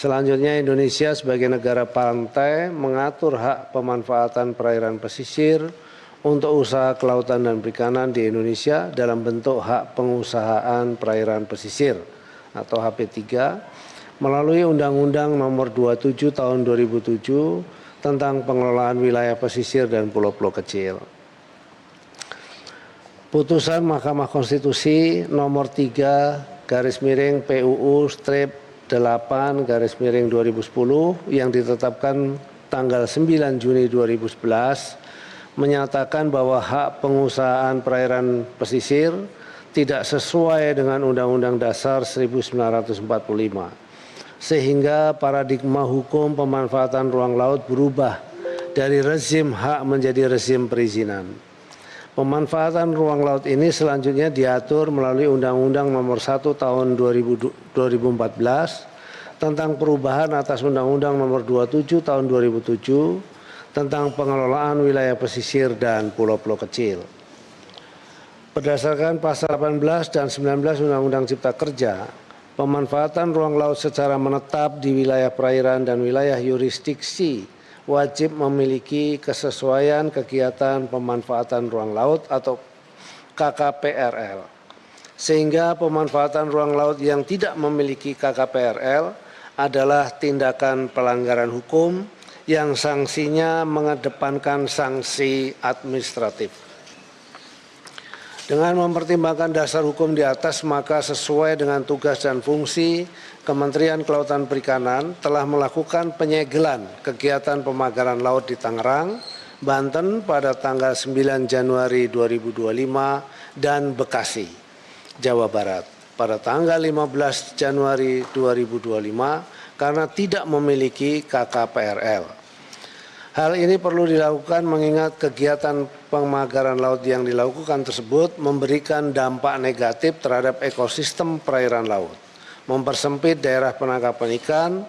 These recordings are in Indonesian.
Selanjutnya, Indonesia sebagai negara pantai mengatur hak pemanfaatan perairan pesisir untuk usaha kelautan dan perikanan di Indonesia dalam bentuk hak pengusahaan perairan pesisir atau HP3 melalui Undang-Undang Nomor 27 Tahun 2007 tentang pengelolaan wilayah pesisir dan pulau-pulau kecil. Putusan Mahkamah Konstitusi Nomor 3 /PUU/8/2010 yang ditetapkan tanggal 9 Juni 2011 menyatakan bahwa hak pengusahaan perairan pesisir tidak sesuai dengan Undang-Undang Dasar 1945, sehingga paradigma hukum pemanfaatan ruang laut berubah dari rezim hak menjadi rezim perizinan. Pemanfaatan ruang laut ini selanjutnya diatur melalui Undang-Undang Nomor 1 Tahun 2014 tentang perubahan atas Undang-Undang Nomor 27 Tahun 2007 tentang pengelolaan wilayah pesisir dan pulau-pulau kecil. Berdasarkan pasal 18 dan 19 Undang-Undang Cipta Kerja, pemanfaatan ruang laut secara menetap di wilayah perairan dan wilayah yurisdiksi wajib memiliki kesesuaian kegiatan pemanfaatan ruang laut atau KKPRL. Sehingga pemanfaatan ruang laut yang tidak memiliki KKPRL adalah tindakan pelanggaran hukum yang sanksinya mengedepankan sanksi administratif. Dengan mempertimbangkan dasar hukum di atas, maka sesuai dengan tugas dan fungsi, Kementerian Kelautan Perikanan telah melakukan penyegelan kegiatan pemagaran laut di Tangerang, Banten pada tanggal 9 Januari 2025 dan Bekasi, Jawa Barat pada tanggal 15 Januari 2025 karena tidak memiliki KKPRL. Hal ini perlu dilakukan mengingat kegiatan pemagaran laut yang dilakukan tersebut memberikan dampak negatif terhadap ekosistem perairan laut, mempersempit daerah penangkapan ikan,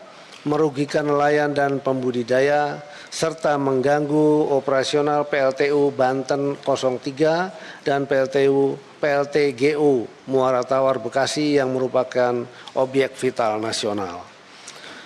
merugikan nelayan dan pembudidaya, serta mengganggu operasional PLTU Banten 03 dan PLTGU Muara Tawar Bekasi yang merupakan objek vital nasional.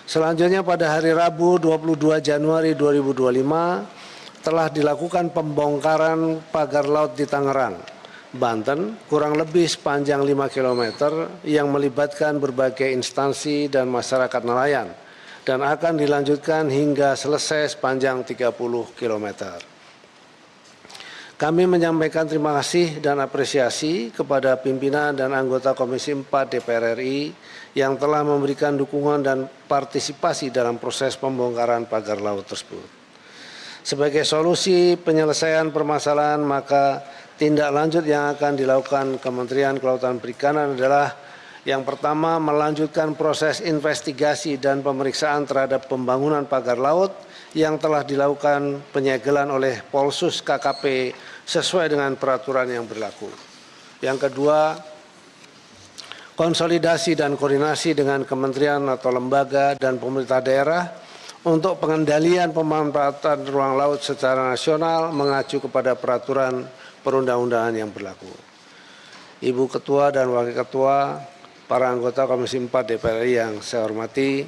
Selanjutnya pada hari Rabu 22 Januari 2025 telah dilakukan pembongkaran pagar laut di Tangerang, Banten kurang lebih sepanjang 5 km yang melibatkan berbagai instansi dan masyarakat nelayan dan akan dilanjutkan hingga selesai sepanjang 30 km. Kami menyampaikan terima kasih dan apresiasi kepada pimpinan dan anggota Komisi 4 DPR RI yang telah memberikan dukungan dan partisipasi dalam proses pembongkaran pagar laut tersebut. Sebagai solusi penyelesaian permasalahan, maka tindak lanjut yang akan dilakukan Kementerian Kelautan Perikanan adalah yang pertama, melanjutkan proses investigasi dan pemeriksaan terhadap pembangunan pagar laut yang telah dilakukan penyegelan oleh Polsus KKP sesuai dengan peraturan yang berlaku. Yang kedua, konsolidasi dan koordinasi dengan kementerian atau lembaga dan pemerintah daerah untuk pengendalian pemanfaatan ruang laut secara nasional mengacu kepada peraturan perundang-undangan yang berlaku. Ibu Ketua dan Wakil Ketua, para anggota Komisi 4 DPR RI yang saya hormati,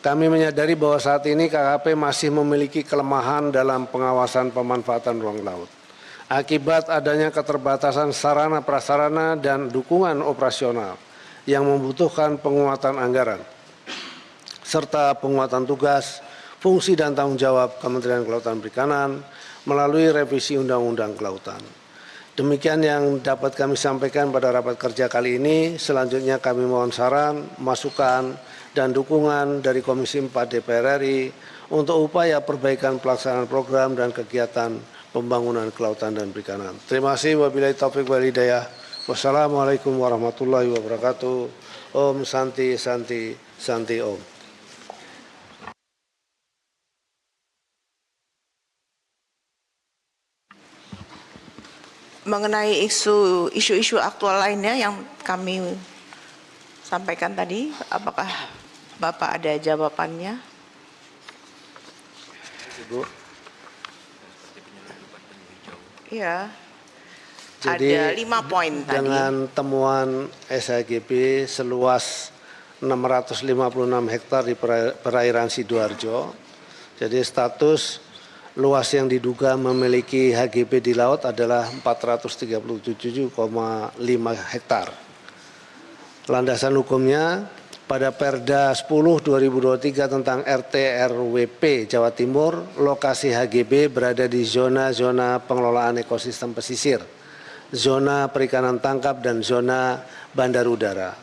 kami menyadari bahwa saat ini KKP masih memiliki kelemahan dalam pengawasan pemanfaatan ruang laut. Akibat adanya keterbatasan sarana prasarana dan dukungan operasional yang membutuhkan penguatan anggaran, serta penguatan tugas, fungsi dan tanggung jawab Kementerian Kelautan Perikanan melalui revisi Undang-Undang Kelautan. Demikian yang dapat kami sampaikan pada rapat kerja kali ini. Selanjutnya kami mohon saran, masukan, dan dukungan dari Komisi 4 DPR RI untuk upaya perbaikan pelaksanaan program dan kegiatan pembangunan kelautan dan perikanan. Terima kasih. Wabillahi taufiq wal hidayah. Wassalamualaikum warahmatullahi wabarakatuh. Om Santi Santi Santi Om. Mengenai isu-isu aktual lainnya yang kami sampaikan tadi, apakah Bapak ada jawabannya? Ibu. Iya. Jadi ada 5 poin tadi. dengan temuan SHGB seluas 656 hektar di perairan Sidoarjo. Jadi status luas yang diduga memiliki HGB di laut adalah 437,5 hektar. Landasan hukumnya pada Perda 10/2023 tentang RT RWP Jawa Timur, lokasi HGB berada di zona-zona pengelolaan ekosistem pesisir, zona perikanan tangkap, dan zona bandar udara.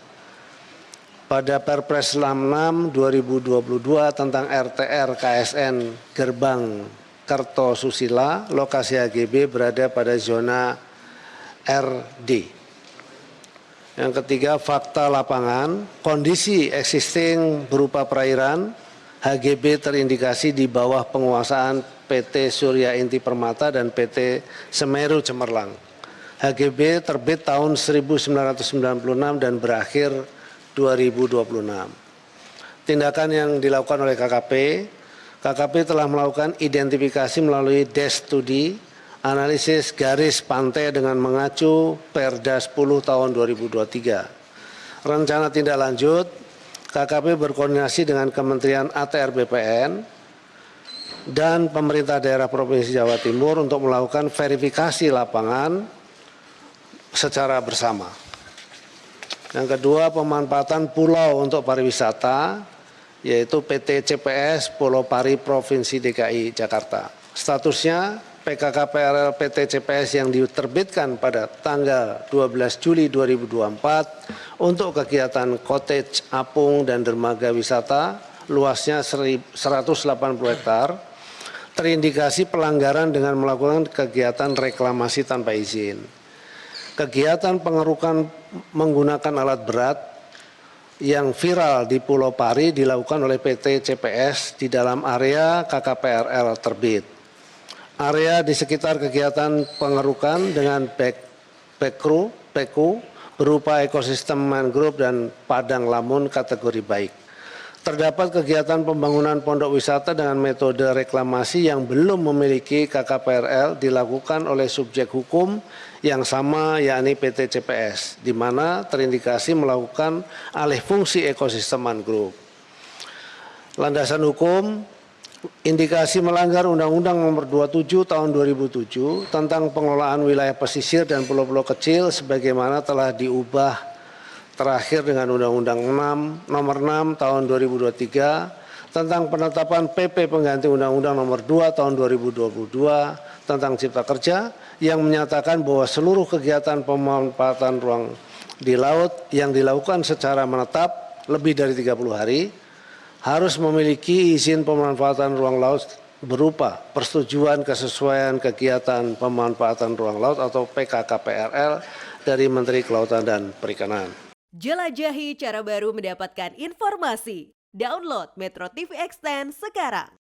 Pada Perpres 66/2022 tentang RTR KSN Gerbang Kertosusila, lokasi HGB berada pada zona RD. Yang ketiga, fakta lapangan, kondisi existing berupa perairan, HGB terindikasi di bawah penguasaan PT Surya Inti Permata dan PT Semeru Cemerlang. HGB terbit tahun 1996 dan berakhir 2026. Tindakan yang dilakukan oleh KKP telah melakukan identifikasi melalui desk studi, analisis garis pantai dengan mengacu Perda 10 tahun 2023. Rencana tindak lanjut, KKP berkoordinasi dengan Kementerian ATR BPN dan pemerintah daerah Provinsi Jawa Timur untuk melakukan verifikasi lapangan secara bersama. Yang kedua, pemanfaatan pulau untuk pariwisata, yaitu PT CPS Pulau Pari Provinsi DKI Jakarta. Statusnya PKKPRL PT CPS yang diterbitkan pada tanggal 12 Juli 2024 untuk kegiatan cottage, apung, dan dermaga wisata luasnya 180 hektar, terindikasi pelanggaran dengan melakukan kegiatan reklamasi tanpa izin. Kegiatan pengerukan menggunakan alat berat yang viral di Pulau Pari dilakukan oleh PT CPS di dalam area KKPRL terbit. Area di sekitar kegiatan pengerukan dengan PEKU berupa ekosistem mangrove dan padang lamun kategori baik. Terdapat kegiatan pembangunan pondok wisata dengan metode reklamasi yang belum memiliki KKPRL dilakukan oleh subjek hukum yang sama, yakni PT CPS, di mana terindikasi melakukan alih fungsi ekosistem mangrove. Landasan hukum, indikasi melanggar Undang-Undang Nomor 27 Tahun 2007 tentang pengelolaan wilayah pesisir dan pulau-pulau kecil sebagaimana telah diubah terakhir dengan Undang-Undang Nomor 6 Tahun 2023 tentang penetapan PP pengganti Undang-Undang Nomor 2 Tahun 2022 tentang Cipta Kerja yang menyatakan bahwa seluruh kegiatan pemanfaatan ruang di laut yang dilakukan secara menetap lebih dari 30 hari harus memiliki izin pemanfaatan ruang laut berupa persetujuan kesesuaian kegiatan pemanfaatan ruang laut atau PKKPRL dari Menteri Kelautan dan Perikanan. Jelajahi cara baru mendapatkan informasi. Download Metro TV Extend sekarang.